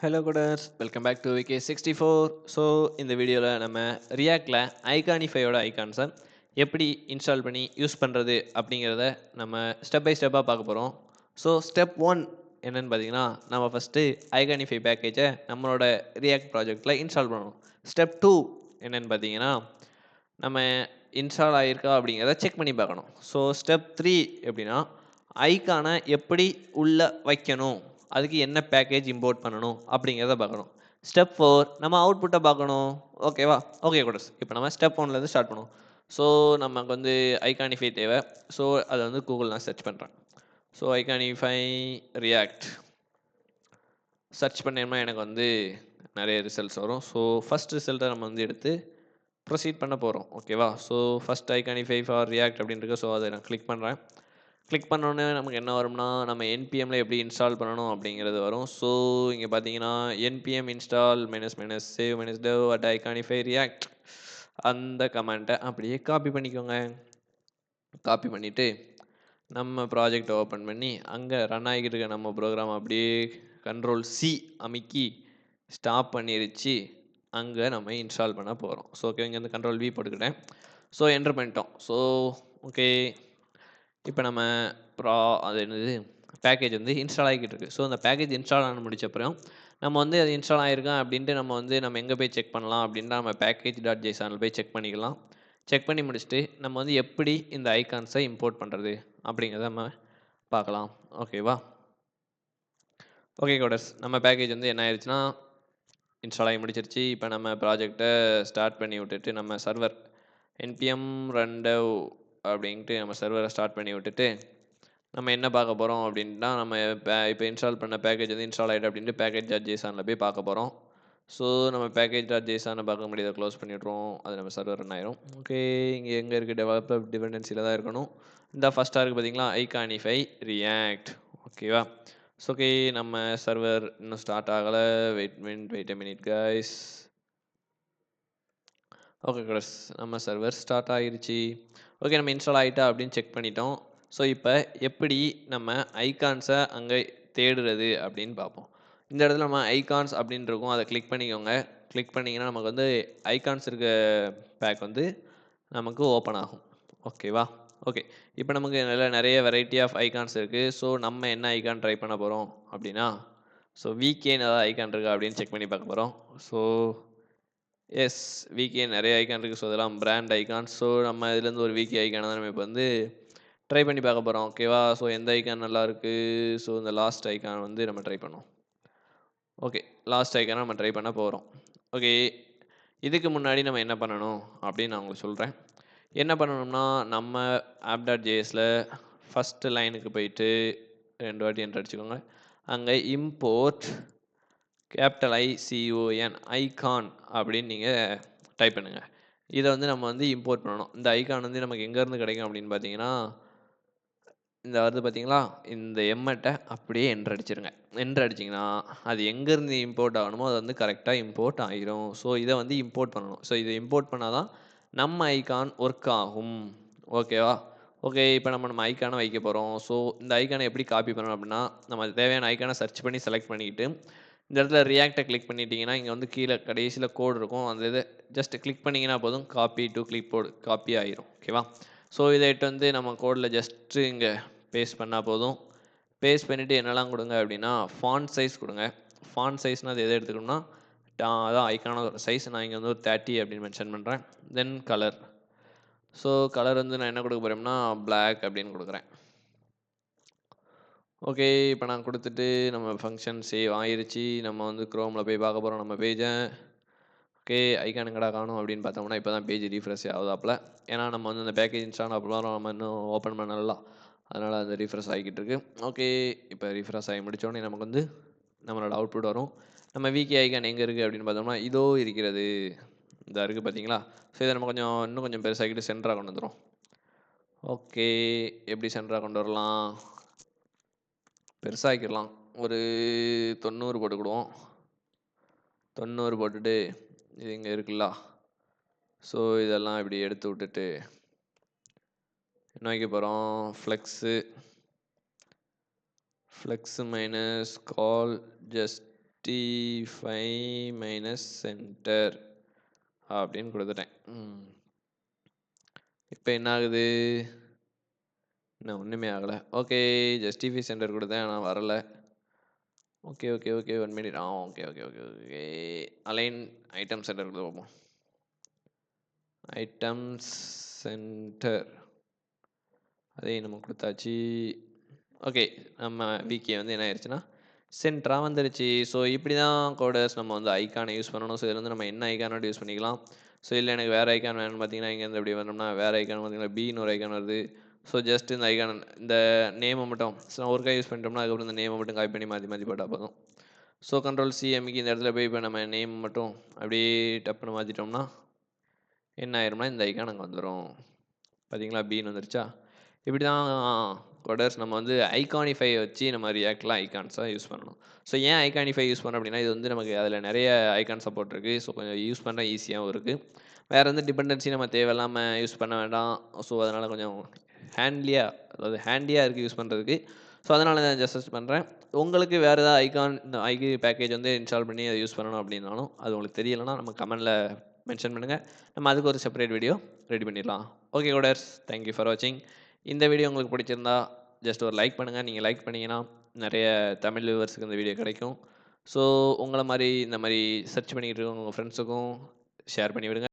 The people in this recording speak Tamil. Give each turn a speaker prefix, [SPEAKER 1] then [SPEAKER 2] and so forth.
[SPEAKER 1] Hello coders welcome back to VK64. So இந்த வீடியோவில் நம்ம ரியாக்டில் ஐகானிஃபையோட ஐகான்ஸை எப்படி இன்ஸ்டால் பண்ணி யூஸ் பண்ணுறது அப்படிங்கிறத நம்ம ஸ்டெப் பை ஸ்டெப்பாக பார்க்க போகிறோம். ஸோ ஸ்டெப் 1 என்னென்னு பார்த்தீங்கன்னா, நம்ம ஃபஸ்ட்டு ஐகானிஃபை பேக்கேஜை நம்மளோட ரியாக்ட் ப்ராஜெக்டில் இன்ஸ்டால் பண்ணணும். ஸ்டெப் 2 என்னென்னு பார்த்தீங்கன்னா, நம்ம இன்ஸ்டால் ஆகியிருக்கா அப்படிங்கிறத செக் பண்ணி பார்க்கணும். ஸோ ஸ்டெப் 3 எப்படின்னா, ஐகானை எப்படி உள்ளே வைக்கணும், அதுக்கு என்ன பேக்கேஜ் இம்போர்ட் பண்ணணும் அப்படிங்கிறத பார்க்கணும். ஸ்டெப் 4 நம்ம அவுட்புட்டை பார்க்கணும். ஓகேவா? ஓகே குடர்ஸ், இப்போ நம்ம ஸ்டெப் 1லேருந்து ஸ்டார்ட் பண்ணுவோம். ஸோ நமக்கு வந்து ஐகானிஃபை தேவை. ஸோ அதை வந்து கூகுள் நான் சர்ச் பண்ணுறேன். ஸோ ஐகானிஃபை ரியாக்ட் சர்ச் பண்ணேன்னா எனக்கு வந்து நிறைய ரிசல்ட்ஸ் வரும். ஸோ ஃபஸ்ட் ரிசல்ட்டை நம்ம வந்து எடுத்து ப்ரொசீட் பண்ண போகிறோம். ஓகேவா? ஸோ ஃபஸ்ட் ஐகானிஃபை ஃபார் ரியாக்ட் அப்படின்னு இருக்கு. ஸோ அதை நான் கிளிக் பண்ணுறேன். கிளிக் பண்ணோன்னே நமக்கு என்ன வரும்னா, நம்ம என்பிஎம்ல எப்படி இன்ஸ்டால் பண்ணணும் அப்படிங்கிறது வரும். ஸோ இங்கே பார்த்தீங்கன்னா NPM install minus minus save minus dev at iconify react அந்த கமெண்ட்டை அப்படியே காப்பி பண்ணிக்கோங்க. காப்பி பண்ணிவிட்டு நம்ம ப்ராஜெக்ட் ஓப்பன் பண்ணி அங்கே ரன் ஆகிட்டு இருக்க நம்ம ப்ரோக்ராம் அப்படியே Ctrl+C அமுக்கி ஸ்டாப் பண்ணிருச்சு. அங்கே நம்ம இன்ஸ்டால் பண்ண போகிறோம். ஸோ ஓகே, இங்கேருந்து Ctrl+V போட்டுக்கிட்டேன். ஸோ என்டர் பண்ணிட்டோம். ஸோ ஓகே, இப்போ நம்ம அது என்னது பேக்கேஜ் வந்து இன்ஸ்டால் ஆகிக்கிட்டு இருக்குது. ஸோ அந்த பேக்கேஜ் இன்ஸ்டால் ஆன முடிச்சப்பறம் நம்ம வந்து அது இன்ஸ்டால் ஆகிருக்கா அப்படின்ட்டு நம்ம எங்கே போய் செக் பண்ணலாம் அப்படின்னா, நம்ம package.jsonல் போய் செக் பண்ணிக்கலாம். செக் பண்ணி முடிச்சுட்டு நம்ம வந்து எப்படி இந்த ஐகான்ஸை இம்போர்ட் பண்ணுறது அப்படிங்கிறத நம்ம பார்க்கலாம். ஓகேவா? ஓகே கோடர்ஸ், நம்ம பேக்கேஜ் வந்து என்ன ஆயிடுச்சுன்னா இன்ஸ்டால் ஆகி முடிச்சிருச்சு. இப்போ நம்ம ப்ராஜெக்டை ஸ்டார்ட் பண்ணி விட்டுட்டு நம்ம சர்வர் npm run dev அப்படின்ட்டு நம்ம சர்வரை ஸ்டார்ட் பண்ணி விட்டுட்டு நம்ம என்ன பார்க்க போகிறோம் அப்படின்னா, நம்ம இப்போ இன்ஸ்டால் பண்ண பேக்கேஜ் வந்து இன்ஸ்டால் ஆகிட்டு அப்படின்ட்டு package.jsonல் போய் பார்க்க போகிறோம். ஸோ நம்ம package.jsonனை பார்க்க முடியாத க்ளோஸ் பண்ணி விட்ருவோம். அது நம்ம சர்வர் ரன் ஆயிரும். ஓகே, இங்கே எங்கே இருக்குது? டெவலப்பர் டிபெண்டன்சியில் தான் இருக்கணும். இந்த ஃபஸ்ட்டாக இருக்குது பார்த்தீங்களா, ஐகானிஃபை ரியாக்ட். ஓகேவா? ஸோ ஓகே, நம்ம சர்வர் இன்னும் ஸ்டார்ட் ஆகலை. Wait a minute guys. Okay guys, நம்ம சர்வர் ஸ்டார்ட் ஆகிருச்சு. ஓகே, நம்ம இன்ஸ்டால் ஆகிட்டா அப்படின்னு செக் பண்ணிட்டோம். ஸோ இப்போ எப்படி நம்ம ஐகான்ஸை அங்கே தேடுறது அப்படின்னு பார்ப்போம். இந்த இடத்துல நம்ம ஐகான்ஸ் அப்படின்னு இருக்கும், அதை கிளிக் பண்ணிக்கோங்க. கிளிக் பண்ணிங்கன்னா நமக்கு வந்து ஐகான்ஸ் இருக்க பேக் வந்து நமக்கு ஓப்பன் ஆகும். ஓகேவா? ஓகே, இப்போ நமக்கு நிறைய வெரைட்டி ஆஃப் ஐகான்ஸ் இருக்குது. ஸோ நம்ம என்ன ஐகான் ட்ரை பண்ண போகிறோம் அப்படின்னா, ஸோ விகேன்னு ஏதாவது ஐகான் இருக்கா அப்படின்னு செக் பண்ணி பார்க்க போகிறோம். ஸோ எஸ், விகே நிறைய ஐகான் இருக்குது. ஸோ இதெல்லாம் பிராண்ட் ஐகான். ஸோ நம்ம இதுலேருந்து ஒரு விகே ஐக்கானை தான் நம்ம இப்போ வந்து ட்ரை பண்ணி பார்க்க போகிறோம். ஓகேவா? ஸோ எந்த ஐக்கான் நல்லா இருக்குது? ஸோ இந்த லாஸ்ட் ஐக்கான் வந்து நம்ம ட்ரை பண்ணோம். ஓகே, லாஸ்ட் ஐக்கானை நம்ம ட்ரை பண்ண போகிறோம். ஓகே, இதுக்கு முன்னாடி நம்ம என்ன பண்ணணும் அப்படின்னு நான் உங்களுக்கு சொல்கிறேன். என்ன பண்ணணும்னா, நம்ம app.jsல ஃபஸ்ட்டு லைனுக்கு போயிட்டு 2 வாட்டி என்டர் அடிச்சுக்கோங்க. அங்கே இம்போர்ட் ICON ஐகான் அப்படின்னு நீங்கள் டைப் பண்ணுங்கள். இதை வந்து நம்ம வந்து இம்போர்ட் பண்ணணும். இந்த ஐகான் வந்து நமக்கு எங்கேருந்து கிடைக்கும் அப்படின்னு பார்த்தீங்கன்னா, இந்த வருது பார்த்தீங்களா, இந்த எம்மட்டை அப்படியே என்டர் அடிச்சிருங்க. என்டர் அடிச்சிங்கன்னா அது எங்கேருந்து இம்போர்ட் ஆகணுமோ அது வந்து கரெக்டாக இம்போர்ட் ஆகிரும். ஸோ இதை வந்து இம்போர்ட் பண்ணணும். ஸோ இதை இம்போர்ட் பண்ணால் தான் நம்ம ஐகான் ஒர்க் ஆகும். ஓகேவா? ஓகே, இப்போ நம்ம ஐக்கானை வைக்க போகிறோம். ஸோ இந்த ஐக்கானை எப்படி காப்பி பண்ணணும் அப்படின்னா, நம்ம தேவையான ஐக்கானை சர்ச் பண்ணி செலக்ட் பண்ணிக்கிட்டு இந்த இடத்துல ரியாக்டை கிளிக் பண்ணிட்டீங்கன்னா இங்கே வந்து கீழே கடைசியில் கோடு இருக்கும். அந்த இதை ஜஸ்ட் கிளிக் பண்ணிங்கன்னா போதும், copy to clipboard copy ஆகிரும். ஓகேவா? ஸோ இதை வந்து நம்ம கோடில் ஜஸ்ட்டு இங்கே பேஸ்ட் பண்ணால் போதும். பேஸ்ட் பண்ணிவிட்டு என்னெல்லாம் கொடுங்க அப்படின்னா, ஃபாண்ட் சைஸ் கொடுங்க. ஃபாண்ட் சைஸ்னால் அது எதை எடுத்துக்கணும்னா, அதான் ஐக்கானோட சைஸ். நான் இங்கே வந்து ஒரு 30 அப்படின்னு மென்ஷன் பண்ணுறேன். தென் கலர். ஸோ கலர் வந்து நான் என்ன கொடுக்க போகிறேன்னா, பிளாக் அப்படின்னு கொடுக்குறேன். ஓகே, இப்போ நான் கொடுத்துட்டு நம்ம ஃபங்க்ஷன் சேவ் ஆயிருச்சு. நம்ம வந்து க்ரோமில் போய் பார்க்க போகிறோம் நம்ம பேஜை. ஓகே, ஐக்கான் எங்கடா காணும் அப்படின்னு பார்த்தோம்னா, இப்போ தான் பேஜ் ரீஃப்ரெஷ் ஆகுதாப்பில். ஏன்னா நம்ம வந்து இந்த பேக்கேஜ் இன்ஸ்டால் அப்புறம் நம்ம இன்னும் ஓப்பன் பண்ணலாம். அதனால் அது ரீஃப்ரெஷ் ஆகிக்கிட்டு இருக்கு. ஓகே, இப்போ ரீஃப்ரெஷ் ஆகி முடித்தோடனே நமக்கு வந்து நம்மளோட அவுட்புட் வரும். நம்ம விகே ஐக்கான் எங்கே இருக்குது அப்படின்னு பார்த்தோம்னா, இதோ இருக்கிறது. இந்த இருக்குது பார்த்தீங்களா? ஸோ இதை நம்ம இன்னும் கொஞ்சம் பெருசாகிட்டு சென்டராக கொண்டு வந்துடும். ஓகே, எப்படி சென்டராக கொண்டு வரலாம்? பெருசாகிக்கலாம். ஒரு 90 போட்டுக்கிடுவோம். 90 போட்டுட்டு இது இங்கே இருக்குல்ல. ஸோ இதெல்லாம் இப்படி எடுத்து விட்டுட்டு என்ன வைக்க போகிறோம்? ஃப்ளெக்ஸு மைனஸ் கால் ஜஸ்ட் மைனஸ் சென்டர் அப்படின்னு கொடுத்துட்டேன். இப்போ என்ன ஆகுது? இன்னும் ஒன்றுமே ஆகலை. ஓகே, ஜஸ்டிஃபை சென்டர் கொடுத்தேன், ஆனால் வரலை. Okay okay okay 1 minute. Okay okay okay okay align item center கொடுத்து பார்ப்போம். ஐட்டம்ஸ் சென்டர் அதே நம்ம கொடுத்தாச்சு. ஓகே, நம்ம விகே வந்து என்ன ஆயிடுச்சுன்னா சென்டராக வந்துடுச்சு. ஸோ இப்படி தான் கோடர்ஸ் நம்ம வந்து ஐக்கானை யூஸ் பண்ணணும். ஸோ இதில் வந்து நம்ம என்ன ஐக்கானோட யூஸ் பண்ணிக்கலாம். ஸோ இல்லை எனக்கு வேறு ஐக்கான் வேணும்னு பார்த்தீங்கன்னா இங்கேருந்து எப்படி வரணும்னா வேறு ஐக்கான் பார்த்தீங்கன்னா பின்னு ஒரு ஐக்கான் வருது. ஸோ ஜஸ்ட் இந்த ஐக்கான் இந்த நேமை மட்டும் ஒரு கை யூஸ் பண்ணிட்டோம்னா அதுக்கப்புறம் இந்த நேமை மட்டும் காப்பி பண்ணி மாற்றி போட்டால் போதும். ஸோ கண்ட்ரோல் சிஎம்க்கு இந்த இடத்துல போய் இப்போ நம்ம நேம் மட்டும் அப்படியே டப்புன்னு மாற்றிட்டோம்னா என்ன ஆயிரும்னா இந்த ஐக்கான் அங்கே வந்துடும். பார்த்தீங்களா, பின்னு வந்துருச்சா. இப்படி தான் கோடர்ஸ் நம்ம வந்து ஐகானிஃபை வச்சு நம்ம ரியாக்ட்லாம் ஐகான்ஸாக யூஸ் பண்ணணும். ஸோ ஏன் ஐகானிஃபை யூஸ் பண்ணோம் அப்படின்னா இது வந்து நமக்கு அதில் நிறைய ஐகான் சப்போர்ட் இருக்குது. ஸோ கொஞ்சம் யூஸ் பண்ண ஈஸியாகவும் இருக்குது. வேறு எந்த டிபெண்டன்சி நம்ம தேவையில்லாமல் யூஸ் பண்ண வேண்டாம். ஸோ அதனால் கொஞ்சம் ஹேண்டியாக இருக்குது யூஸ் பண்ணுறதுக்கு. ஸோ அதனால நான் ஜஸ்ட் பண்ணுறேன். உங்களுக்கு வேறு ஏதாவது ஐகான் இந்த ஐகி பேக்கேஜ் வந்து இன்ஸ்டால் பண்ணி அதை யூஸ் பண்ணணும் அப்படின்னாலும் அது உங்களுக்கு தெரியலைன்னா நம்ம கமெண்டில் மென்ஷன் பண்ணுங்கள். நம்ம அதுக்கு ஒரு செப்பரேட் வீடியோ ரெடி பண்ணிடலாம். ஓகே கோடர்ஸ், தேங்க்யூ ஃபார் வாட்சிங். இந்த வீடியோ உங்களுக்கு பிடிச்சிருந்தா ஜஸ்ட் ஒரு லைக் பண்ணுங்கள். நீங்கள் லைக் பண்ணிங்கன்னா நிறைய தமிழ் வியூவர்ஸுக்கு இந்த வீடியோ கிடைக்கும். ஸோ உங்களை மாதிரி இந்த மாதிரி சர்ச் பண்ணிக்கிட்டு இருக்க உங்கள் ஃப்ரெண்ட்ஸுக்கும் ஷேர் பண்ணி விடுங்க.